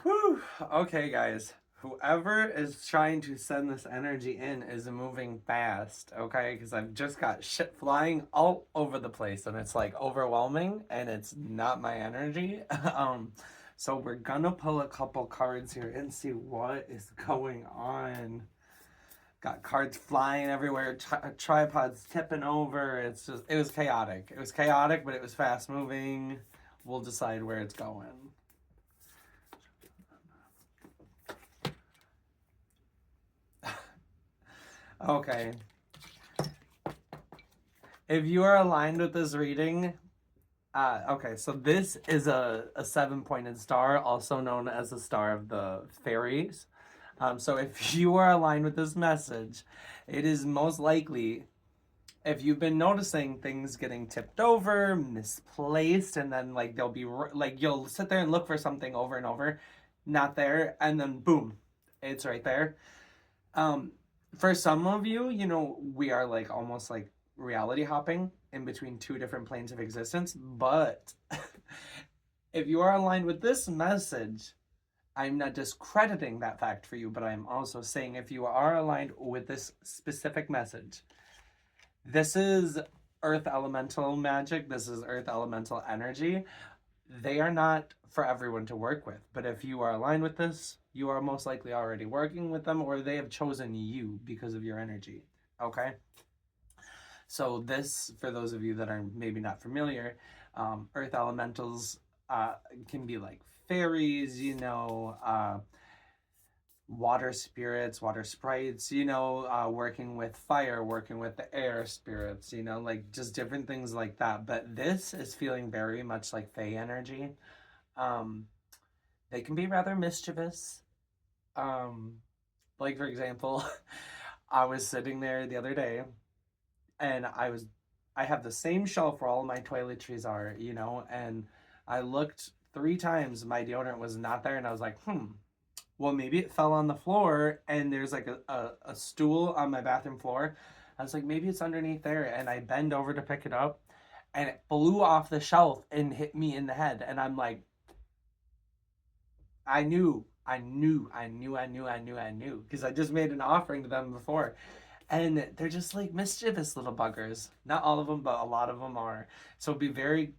Whew. Okay, guys. Whoever is trying to send this energy in is moving fast, okay? Because I've just got shit flying all over the place and it's like overwhelming and it's not my energy. So we're gonna pull a couple cards here and see what is going on. Got cards flying everywhere, tripods tipping over. It was chaotic. It was chaotic, but it was fast moving. We'll decide where it's going. Okay. If you are aligned with this reading, okay, so this is a seven-pointed star, also known as the Star of the Fairies. So if you are aligned with this message, it is most likely, if you've been noticing things getting tipped over, misplaced, and then like they'll be like you'll sit there and look for something over and over, not there, and then boom, it's right there. Um, for some of you, we are like almost like reality hopping in between two different planes of existence. But if you are aligned with this message, I'm not discrediting that fact for you, but I'm also saying if you are aligned with this specific message, this is earth elemental magic, this is earth elemental energy. They are not for everyone to work with. But if you are aligned with this, you are most likely already working with them or they have chosen you because of your energy. Okay? So, this, for those of you that are maybe not familiar, earth elementals can be like fairies, water spirits, water sprites, working with fire, working with the air spirits, like just different things like that. But this is feeling very much like Fey energy. Um, they can be rather mischievous. Um, like for example, I was sitting there the other day and I have the same shelf where all my toiletries are, and I looked three times, my deodorant was not there, and I was like, well, maybe it fell on the floor and there's like a stool on my bathroom floor. I was like, maybe it's underneath there. And I bend over to pick it up and it flew off the shelf and hit me in the head. And I'm like, I knew, because I just made an offering to them before. And they're just like mischievous little buggers. Not all of them, but a lot of them are. So be very,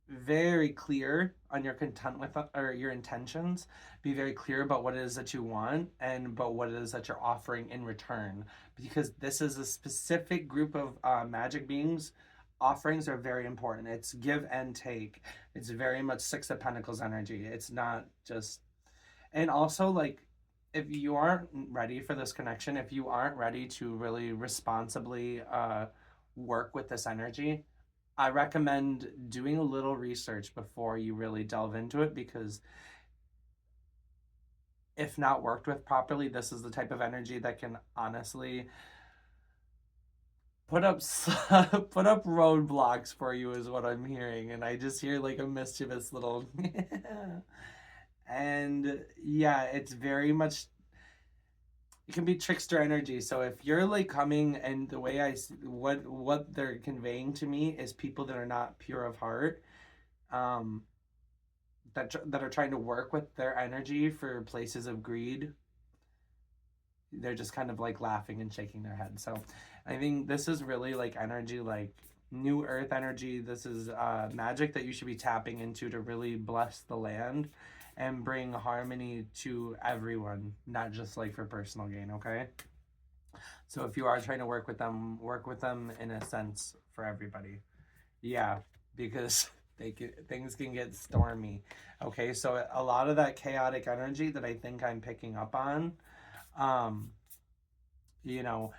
very clear on your content with or your intentions. Be very clear about what it is that you want and about what it is that you're offering in return. Because this is a specific group of magic beings. Offerings are very important. It's give and take. It's very much Six of Pentacles energy. It's not just, and also like, if you aren't ready for this connection, if you aren't ready to really responsibly work with this energy, I recommend doing a little research before you really delve into it, because if not worked with properly, this is the type of energy that can honestly put up put up roadblocks for you, is what I'm hearing, and I just hear like a mischievous little and yeah, it's very much, it can be trickster energy. So if you're like coming, and the way I see, what they're conveying to me is people that are not pure of heart, um that are trying to work with their energy for places of greed. They're just kind of like laughing and shaking their head. So I think this is really like energy, like new earth energy. This is magic that you should be tapping into to really bless the land and bring harmony to everyone, not just like for personal gain. Okay, so if you are trying to work with them in a sense for everybody. Yeah, because things can get stormy. Okay, so a lot of that chaotic energy that I think I'm picking up on, um, you know,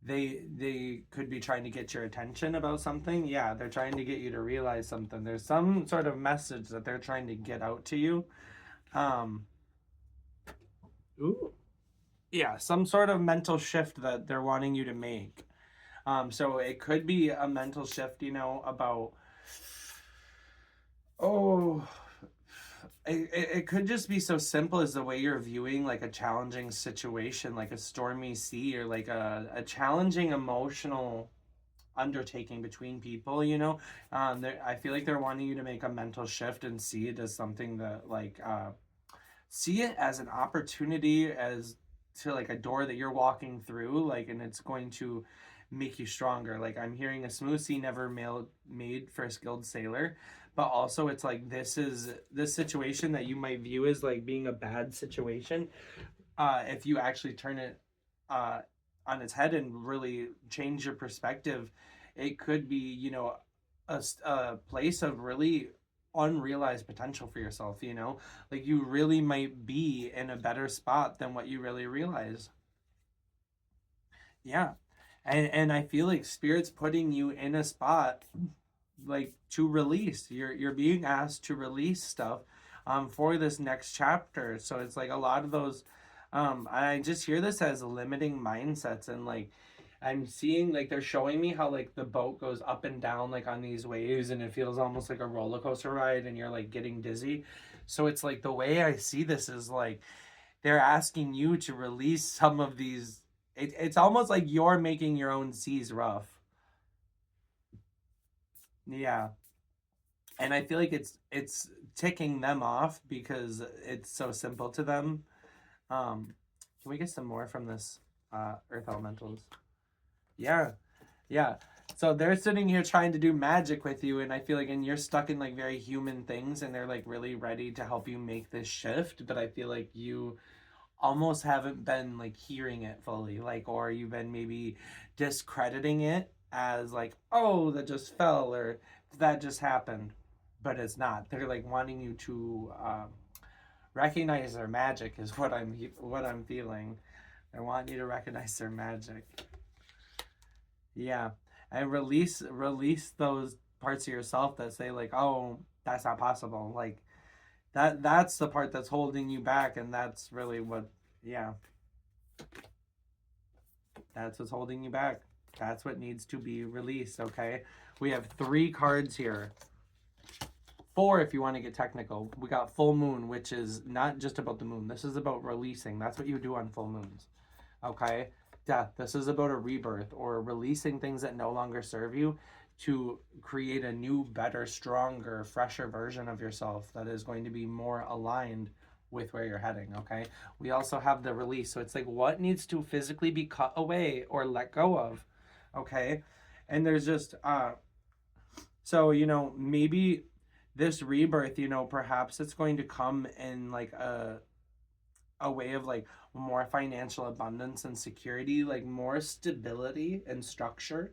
they could be trying to get your attention about something. Yeah, they're trying to get you to realize something. There's some sort of message that they're trying to get out to you. Um, ooh, yeah, some sort of mental shift that they're wanting you to make. So it could be a mental shift, about, oh, it could just be so simple as the way you're viewing like a challenging situation, like a stormy sea, or like a challenging emotional undertaking between people, I feel like they're wanting you to make a mental shift and see it as something that like see it as an opportunity, as to like a door that you're walking through, like, and it's going to make you stronger. Like, I'm hearing a smooth sea never made for a skilled sailor, but also it's like this situation that you might view as like being a bad situation, if you actually turn it uh on its head and really change your perspective, it could be, you know, a place of really unrealized potential for yourself, you know? Like, you really might be in a better spot than what you really realize. Yeah. And I feel like spirit's putting you in a spot, like, to release. You're being asked to release stuff for this next chapter. So it's like a lot of those I just hear this as limiting mindsets, and like I'm seeing, like, they're showing me how like the boat goes up and down like on these waves, and it feels almost like a roller coaster ride, and you're like getting dizzy. So it's like the way I see this is like they're asking you to release some of these. It's almost like you're making your own seas rough. Yeah. And I feel like it's ticking them off because it's so simple to them. Can we get some more from this earth elementals? Yeah. Yeah. So they're sitting here trying to do magic with you, and I feel like, and you're stuck in like very human things, and they're like really ready to help you make this shift, but I feel like you almost haven't been like hearing it fully, like, or you've been maybe discrediting it as like, oh, that just fell, or that just happened, but it's not. They're like wanting you to recognize their magic is what I'm feeling. I want you to recognize their magic. Yeah. And release those parts of yourself that say like, oh, that's not possible. Like, that's the part that's holding you back, and that's really what, yeah, that's what's holding you back. That's what needs to be released. Okay, we have 3 cards here. 4 if you want to get technical. We got full moon, which is not just about the moon. This is about releasing. That's what you do on full moons. Okay, death. This is about a rebirth, or releasing things that no longer serve you to create a new, better, stronger, fresher version of yourself that is going to be more aligned with where you're heading. Okay, we also have the release. So it's like, what needs to physically be cut away or let go of. Okay, and there's just so, you know, maybe this rebirth, you know, perhaps it's going to come in like a way of like more financial abundance and security, like more stability and structure.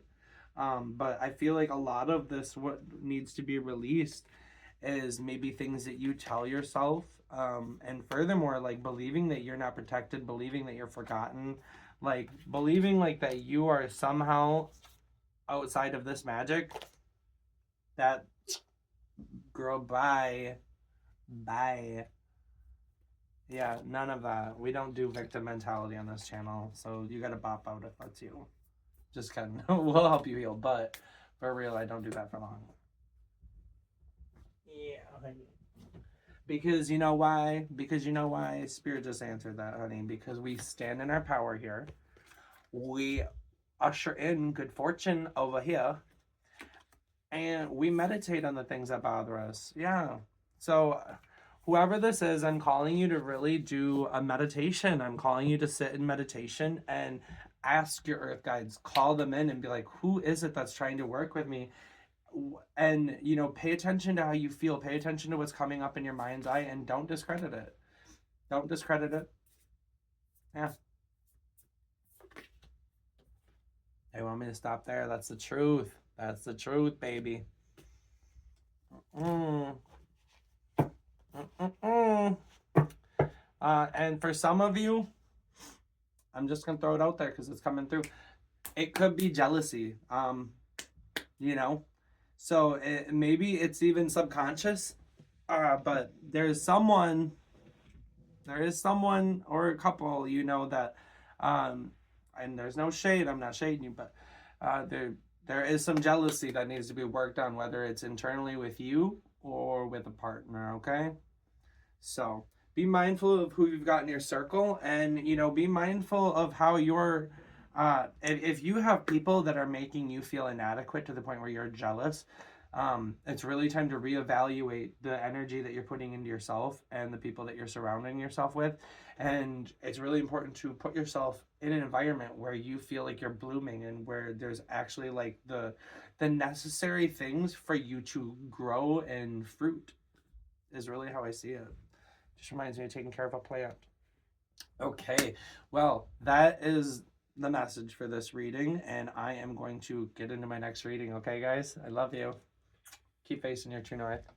But I feel like a lot of this, what needs to be released, is maybe things that you tell yourself. And furthermore, like believing that you're not protected, believing that you're forgotten, like believing like that you are somehow outside of this magic. That, girl, bye. Bye. Yeah, none of that. We don't do victim mentality on this channel, so you gotta bop out if that's you. Just kidding. We'll help you heal, but for real, I don't do that for long. Yeah, honey. Because you know why? Because you know why? Spirit just answered that, honey. Because we stand in our power here. We usher in good fortune over here. And we meditate on the things that bother us. Yeah. So whoever this is, I'm calling you to really do a meditation. I'm calling you to sit in meditation and ask your earth guides, call them in and be like, who is it that's trying to work with me? And, you know, pay attention to how you feel, pay attention to what's coming up in your mind's eye, and don't discredit it. Don't discredit it. Yeah. They want me to stop there. That's the truth. That's the truth, baby. Mm. And for some of you, I'm just gonna throw it out there because it's coming through. It could be jealousy, you know. So maybe it's even subconscious, but there is someone or a couple, you know, that, and there's no shade. I'm not shading you, but there is some jealousy that needs to be worked on, whether it's internally with you or with a partner. Okay, so be mindful of who you've got in your circle, and, you know, be mindful of how you're if you have people that are making you feel inadequate to the point where you're jealous, It's really time to reevaluate the energy that you're putting into yourself and the people that you're surrounding yourself with. And it's really important to put yourself in an environment where you feel like you're blooming and where there's actually like the necessary things for you to grow and fruit is really how I see it. Just reminds me of taking care of a plant. Okay, well, that is the message for this reading, and I am going to get into my next reading. Okay, guys? I love you. Keep facing your true north.